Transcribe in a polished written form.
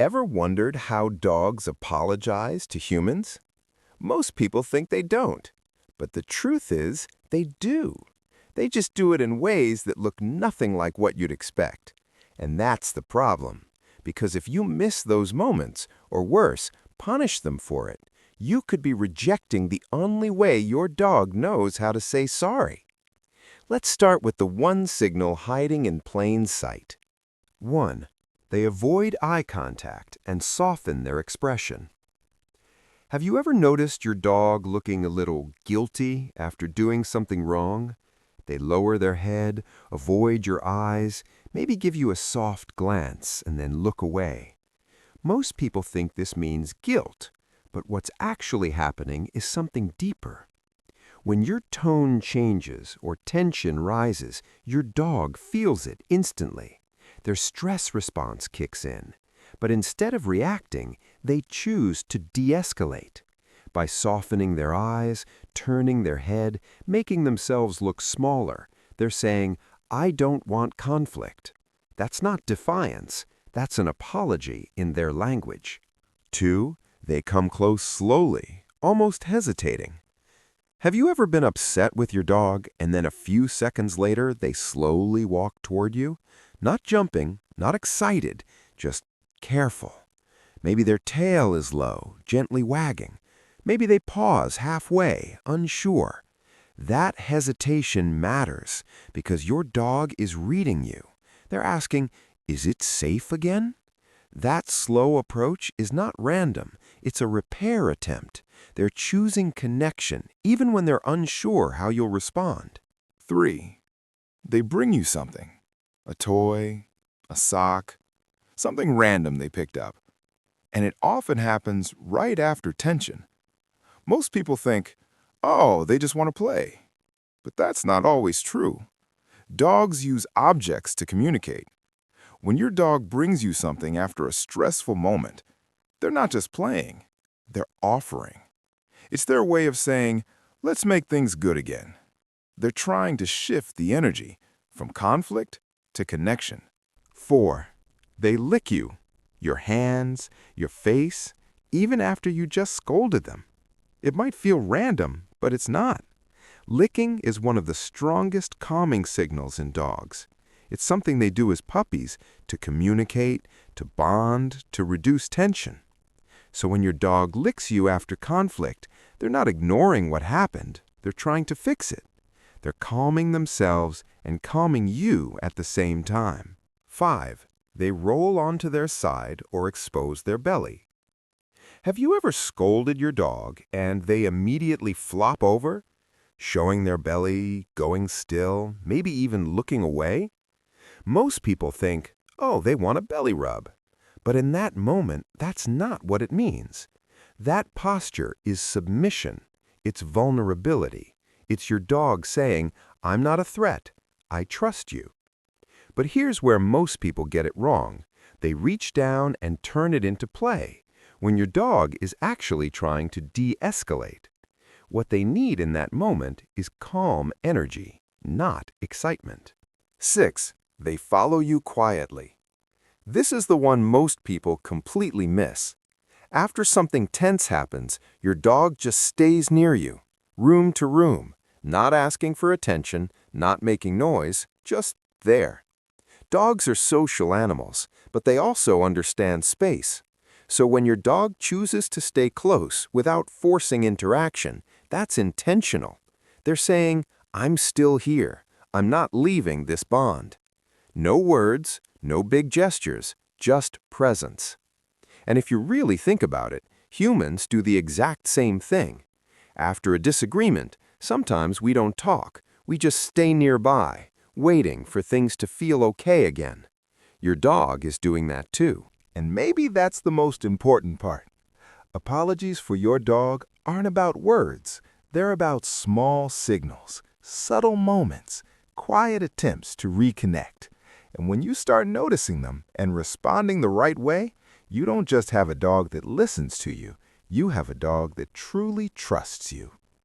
Ever wondered how dogs apologize to humans? Most people think they don't, but the truth is they do. They just do it in ways that look nothing like what you'd expect. And that's the problem, because if you miss those moments, or worse, punish them for it, you could be rejecting the only way your dog knows how to say sorry. Let's start with the one signal hiding in plain sight. 1. They avoid eye contact and soften their expression. Have you ever noticed your dog looking a little guilty after doing something wrong? They lower their head, avoid your eyes, maybe give you a soft glance, and then look away. Most people think this means guilt, but what's actually happening is something deeper. When your tone changes or tension rises, your dog feels it instantly. Their stress response kicks in. But instead of reacting, they choose to de-escalate. By softening their eyes, turning their head, making themselves look smaller, they're saying, "I don't want conflict." That's not defiance. That's an apology in their language. 2. They come close slowly, almost hesitating. Have you ever been upset with your dog and then a few seconds later they slowly walk toward you? Not jumping, not excited, just careful. Maybe their tail is low, gently wagging. Maybe they pause halfway, unsure. That hesitation matters because your dog is reading you. They're asking, "Is it safe again?" That slow approach is not random. It's a repair attempt. They're choosing connection, even when they're unsure how you'll respond. 3. They bring you something. A toy, a sock, something random they picked up. And it often happens right after tension. Most people think, oh, they just want to play. But that's not always true. Dogs use objects to communicate. When your dog brings you something after a stressful moment, they're not just playing, they're offering. It's their way of saying, let's make things good again. They're trying to shift the energy from conflict to connection. 4. They lick you, your hands, your face, even after you just scolded them. It might feel random, but it's not. Licking is one of the strongest calming signals in dogs. It's something they do as puppies to communicate, to bond, to reduce tension. So when your dog licks you after conflict, they're not ignoring what happened. They're trying to fix it. They're calming themselves and calming you at the same time. 5. They roll onto their side or expose their belly. Have you ever scolded your dog and they immediately flop over, showing their belly, going still, maybe even looking away? Most people think, oh, they want a belly rub. But in that moment, that's not what it means. That posture is submission. It's vulnerability. It's your dog saying, I'm not a threat. I trust you. But here's where most people get it wrong. They reach down and turn it into play, when your dog is actually trying to de-escalate. What they need in that moment is calm energy, not excitement. 6. They follow you quietly. This is the one most people completely miss. After something tense happens, your dog just stays near you, room to room, not asking for attention, not making noise, just there. Dogs are social animals, but they also understand space. So when your dog chooses to stay close without forcing interaction, that's intentional. They're saying, I'm still here. I'm not leaving this bond. No words, no big gestures, just presence. And if you really think about it, humans do the exact same thing. After a disagreement, sometimes we don't talk. We just stay nearby, waiting for things to feel okay again. Your dog is doing that too. And maybe that's the most important part. Apologies for your dog aren't about words. They're about small signals, subtle moments, quiet attempts to reconnect. And when you start noticing them and responding the right way, you don't just have a dog that listens to you. You have a dog that truly trusts you.